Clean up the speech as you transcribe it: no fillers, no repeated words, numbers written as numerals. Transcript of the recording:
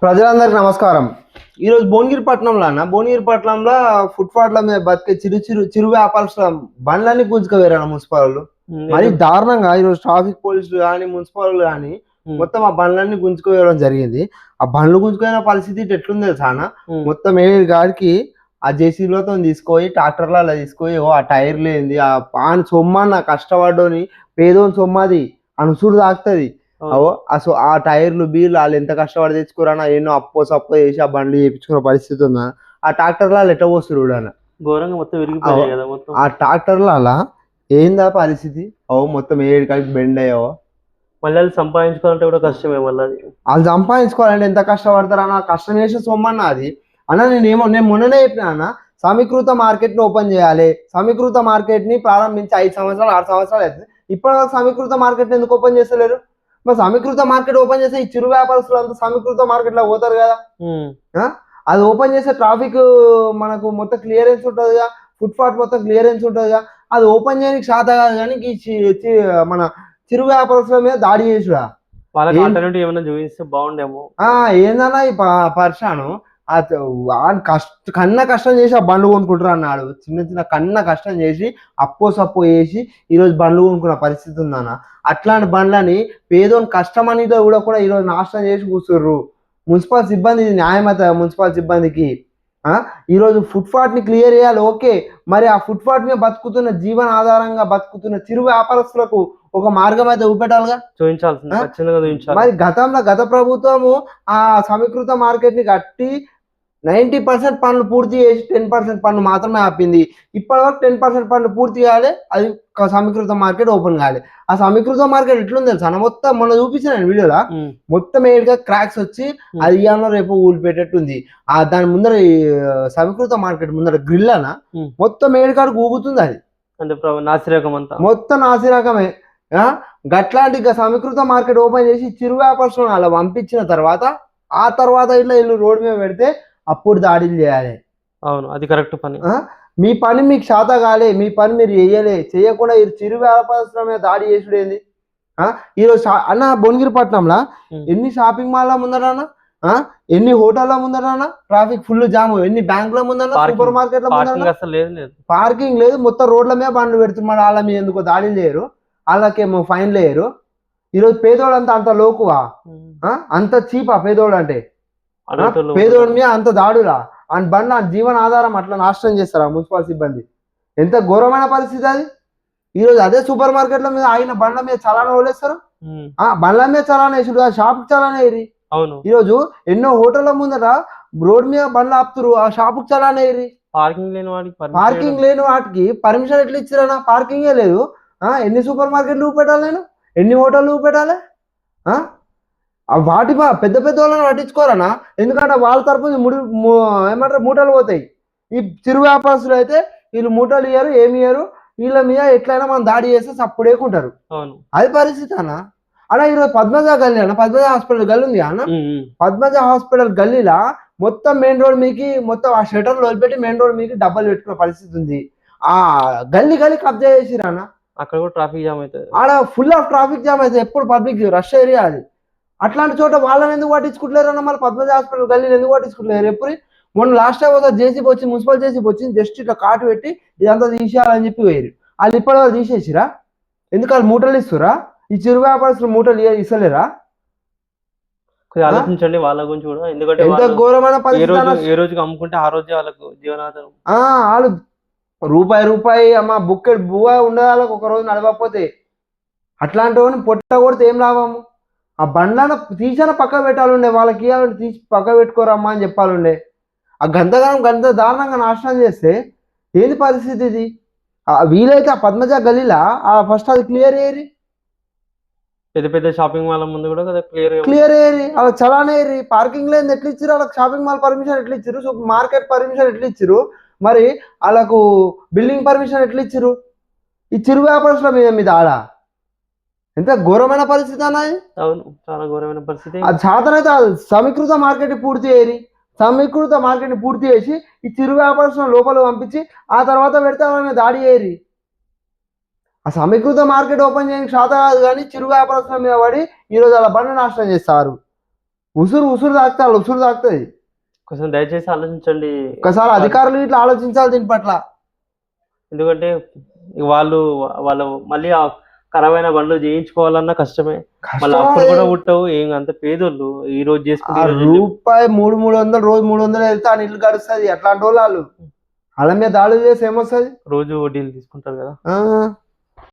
ప్రజలందరికీ నమస్కారం. ఈరోజు భువనగిరిపట్నంలో ఫుట్పాత్ల మీద బతికే చిరు వ్యాపారస్తుల బండ్లన్నీ గుంజుకుపోయారు మున్సిపాలు. మరి దారుణంగా ఈరోజు ట్రాఫిక్ పోలీసులు కానీ మున్సిపాల్ కానీ మొత్తం ఆ బండ్లన్నీ గుంజుకుపోయడం జరిగింది. ఆ బండ్లు గుంజుకుపోయిన పరిస్థితి ఎట్లుంది తెలుసా అన్న? మొత్తం గాడికి ఆ జేసీబీలతో తీసుకొని ట్రాక్టర్లు అలా తీసుకొని ఆ టైర్లు ఏంది ఆ పాన్ సొమ్మన్న కష్టపడ్డోని పేదోని సొమ్మది అనుసుడు తాకుతుంది. ఆ టైర్లు బీర్లు వాళ్ళు ఎంత కష్టపడి తెచ్చుకోరన్నా ఎన్నో అప్పో సప్పో చేసి ఆ బండ్లు చేయించుకున్న పరిస్థితి ఉందా? ఆ ట్రాక్టర్లు వాళ్ళు ఎట్ట పోస్తారు చూడన్న ఘోరంగా మొత్తం విరిగిపోయాయి కదా మొత్తం. ఆ ట్రాక్టర్లు అలా ఏందా పరిస్థితి? మొత్తం ఏడు కలిపి బెండ్ అయ్యావో. మళ్ళీ వాళ్ళు సంపాదించుకోవాలంటే కూడా కష్టమే. మళ్ళీ వాళ్ళు సంపాదించుకోవాలంటే ఎంత కష్టపడతారన్న? కష్టం చేసే సొమ్మన్న అది అన్న. నేను మొన్ననే చెప్పిన అన్న, సమీకృత మార్కెట్ ని ఓపెన్ చేయాలి. సమీకృత మార్కెట్ ని ప్రారంభించి 5 సంవత్సరాలు 6 సంవత్సరాలు అవుతుంది. ఇప్పటివరకు సమీకృత మార్కెట్ ఎందుకు ఓపెన్ చేస్తలేరు? మరి సమీకృత మార్కెట్ ఓపెన్ చేస్తే ఈ చిరు వ్యాపారస్తులు అంతా సమీకృత మార్కెట్ లో పోతారు కదా. అది ఓపెన్ చేస్తే ట్రాఫిక్ మనకు మొత్తం క్లియరెన్స్ ఉంటుందిగా, ఫుట్పాత్ మొత్తం క్లియరెన్స్ ఉంటుందిగా. అది ఓపెన్ చేయడానికి శాత కాదు కానీ మన చిరు వ్యాపారస్తుల మీద దాడి చేసుడా ఏమైనా చూపిస్తే బాగుండేమో. ఏందన్నా ఈ పర్షాను కష్టం చేసి ఆ బండ్లు కొనుక్కుంటారు అన్నాడు. చిన్న కష్టం చేసి అప్పో సప్పో చేసి ఈరోజు బండ్లు కొనుక్కున్న పరిస్థితి ఉందన్న. అట్లాంటి బండ్లని పేదోని కష్టం అనేది కూడా ఈరోజు నాశనం చేసి కూర్చుర్రు. మున్సిపల్ సిబ్బంది న్యాయమత మున్సిపల్ సిబ్బందికి ఈరోజు ఫుట్పాత్ ని క్లియర్ చేయాలి, ఓకే. మరి ఆ ఫుట్పాత్ మీద బతుకుతున్న జీవన ఆధారంగా బతుకుతున్న చిరు వ్యాపారస్తులకు ఒక మార్గం అయితే చూపెట్టాలిగా, చూపించాల్సింది. మరి గత ప్రభుత్వము ఆ సమీకృత మార్కెట్ ని కట్టి 90% పనులు పూర్తి చేసి 10% పనులు మాత్రమే ఆపింది. ఇప్పటివరకు 10% పనులు పూర్తి కాలే, అది సమీకృత మార్కెట్ ఓపెన్ కాలే. ఆ సమీకృత మార్కెట్ ఎట్లుంది తెలుసా? మొత్తం మొన్న చూపించిన వీడియోలో మొత్తం ఏడుగా క్రాక్స్ వచ్చి అది ఇవాళ రేపు ఊలిపెట్టేట్టుంది. దాని ముందర సమీకృత మార్కెట్ ముందర గ్రిల్ అన్న మొత్తం ఏడుకాడికి ఊగుతుంది. అది నాసిరకం అంతా మొత్తం నాసిరకమే. గట్లాంటి సమీకృత మార్కెట్ ఓపెన్ చేసి చిరు వ్యాపారస్తులను అలా పంపించిన తర్వాత ఇట్లా వీళ్ళు రోడ్డు మీద పెడితే అప్పుడు దాడులు చేయాలి. అవును, అది కరెక్ట్ పని. మీ పని మీకు శాత కాలే, మీ పని మీరు చేయకుండా చిరు వ్యాపారస్తుల మీద దాడి చేసుడేంది? ఈరోజు అన్న భువనగిరిపట్నంలో ఎన్ని షాపింగ్ మాల్ల ముందరన్నా, ఎన్ని హోటళ్ళ ముందరన్నా ట్రాఫిక్ ఫుల్ జామ్, ఎన్ని బ్యాంకుల ముందర, సూపర్ మార్కెట్ల ముందర పార్కింగ్ లేదు. మొత్తం రోడ్ల మీద బండ్లు పెడుతున్నారు. వాళ్ళ మీద ఎందుకో దాడులు చేయరు, వాళ్ళకేమో ఫైన్లు వేయరు. ఈరోజు పేదోడు అంత లోకువా? అంత చీపా పేదోడు అంటే? పేదోడి మీద అంత దాడులా? ఆయన బండ్ల జీవన ఆధారం అట్లా నాశనం చేస్తారా మున్సిపల్ సిబ్బంది? ఎంత ఘోరమైన పరిస్థితి అది. ఈరోజు అదే సూపర్ మార్కెట్ల మీద ఆయన బండ్ల మీద చలానా వదిలేస్తారు. బండ్ల మీద చలానా వేసుడు, షాప్ చలానా వేరి. ఈరోజు ఎన్నో హోటళ్ల ముందర రోడ్ మీద బండ్లు ఆపుతురు, ఆ షాప్ చలానా వేరి. పార్కింగ్ లేని వాటికి పర్మిషన్ ఎట్లా ఇచ్చారన్నా? పార్కింగే లేదు. ఎన్ని సూపర్ మార్కెట్లు పెట్టాలి, నేను ఎన్ని హోటళ్ళు పెట్టాలి? వాటి పెద్ద వాళ్ళని పట్టించుకోరన్నా, ఎందుకంటే వాళ్ళ తరపున ఏమంటారు మూటలు పోతాయి. ఈ చిరు వ్యాపారస్తులు అయితే వీళ్ళు మూటలు ఇయ్యరు, ఏమి ఇయ్యరు. వీళ్ళ మీద ఎట్లయినా మనం దాడి చేస్తే సప్పుడేకుంటారు. అది పరిస్థితి అన్న. ఈరోజు పద్మజ గల్లీ అన్న, పద్మజ హాస్పిటల్ గల్లీ ఉంది అన్న. పద్మజ హాస్పిటల్ గల్లీలా మొత్తం మెయిన్ రోడ్ మీకి మొత్తం ఆ షటర్లు వదిలిపెట్టి మెయిన్ రోడ్ మీకి డబ్బలు పెట్టుకునే పరిస్థితి ఉంది. ఆ గల్లీ కబ్జా చేసిరు అన్న. అక్కడ కూడా ట్రాఫిక్ జామ్ అవుతుంది. ఆడ ఫుల్ ఆఫ్ ట్రాఫిక్ జామ్ అవుతుంది. ఎప్పుడు పబ్లిక్ రష్ ఏరియా అది. అట్లాంటి చోట వాళ్ళని ఎందుకు పట్టించుకుంటలేరు అన్న? మళ్ళీ పద్మజ హాస్పిటల్ గల్లీని ఎందుకు పట్టించుకుంటలేరు? ఎప్పుడు మొన్న లాస్ట్ టైం ఒక జేసీబీ వచ్చింది, మున్సిపల్ జేసీబీ వచ్చింది, జస్ట్ ఇట్లా కాటు పెట్టి ఇదంతా తీసేయాలని చెప్పి వేరు. వాళ్ళు ఇప్పటి వాళ్ళు తీసేసిరా? ఎందుకు వాళ్ళు మూటలు ఇస్తురా? ఈ చిరు వ్యాపారస్తులు మూటలు ఇస్తలేరా? ఆలోచించండి వాళ్ళ గురించి కూడా. ఎందుకంటే ఎంత ఘోరమైన పరిస్థితి. ఏ రోజుకి అమ్ముకుంటే ఆ రోజు వాళ్ళకు జీవనాధారం. వాళ్ళు రూపాయి అమ్మ బుక్కెడ్ బువ్వ ఉండే వాళ్ళకి ఒక రోజు నడవకపోతే అట్లాంటి వాడిని పొట్ట కొడితే ఏం లాభము? ఆ బండ్లను తీసిన పక్క పెట్టాలుండే, వాళ్ళకి ఇవ్వాలంటే తీసి పక్క పెట్టుకోరమ్మా అని చెప్పాలుండే. ఆ గంత దారుణంగా నాశనం చేస్తే ఏంది పరిస్థితి ఇది? వీలైతే ఆ పద్మజ గల్లీలా ఫస్ట్ అది క్లియర్ అయ్యేరి. పెద్ద షాపింగ్ మాల్ ముందు కూడా క్లియర్ అయ్యేరి. వాళ్ళకి చలానా అయ్యేరి. పార్కింగ్ లేదు ఎట్లా ఇచ్చారు వాళ్ళకి? షాపింగ్ మాల్ పర్మిషన్ ఎట్లా ఇచ్చారు? సూపర్ మార్కెట్ పర్మిషన్ ఎట్లా ఇచ్చారు? మరి వాళ్ళకు బిల్డింగ్ పర్మిషన్ ఎట్లా ఇచ్చారు? ఈ చిరు వ్యాపారస్తుల మీద ఆడ ఎంత ఘోరమైన పరిస్థితి అన్నది. అవును, చాలా ఘోరమైన పరిస్థితి. అది సాధనైతే సమీకృత మార్కెట్ పూర్తి చేయరి. సమీకృత మార్కెట్ పూర్తి చేసి ఈ చిరు వ్యాపారస్తులను లోపల పంపించి ఆ తర్వాత పెడితే వాళ్ళ దాడి చేయరి. ఆ సమీకృత మార్కెట్ ఓపెన్ చేయడానికి శాత కాదు కానీ చిరు వ్యాపారస్తుల మీద పడి ఈరోజు అలా బండ్లు నాశనం చేస్తారు. ఉసురు తాకుతాడు, ఉసురు తాకుతుంది. కొంచెం దయచేసి ఆలోచించండి. ఒకసారి అధికారులు ఇట్లా ఆలోచించాలి దీని పట్ల. ఎందుకంటే ఇక వాళ్ళు మళ్ళీ ఆ ఖరాబైన బండ్లు చేయించుకోవాలన్నా కష్టమే. మళ్ళీ అప్పుడు కూడా పుట్టవు. ఏం అంత పేదోళ్ళు ఈ రోజు చేసుకుంటే ఈ రోజు రూపాయి 300 రోజు 300 వెళ్తే ఆ ఇల్లు గడుస్తుంది. అట్లాంటి వాళ్ళు వాళ్ళ మీద దాడులు చేసి ఏమొస్తుంది? రోజు వడ్డీలు తీసుకుంటారు కదా.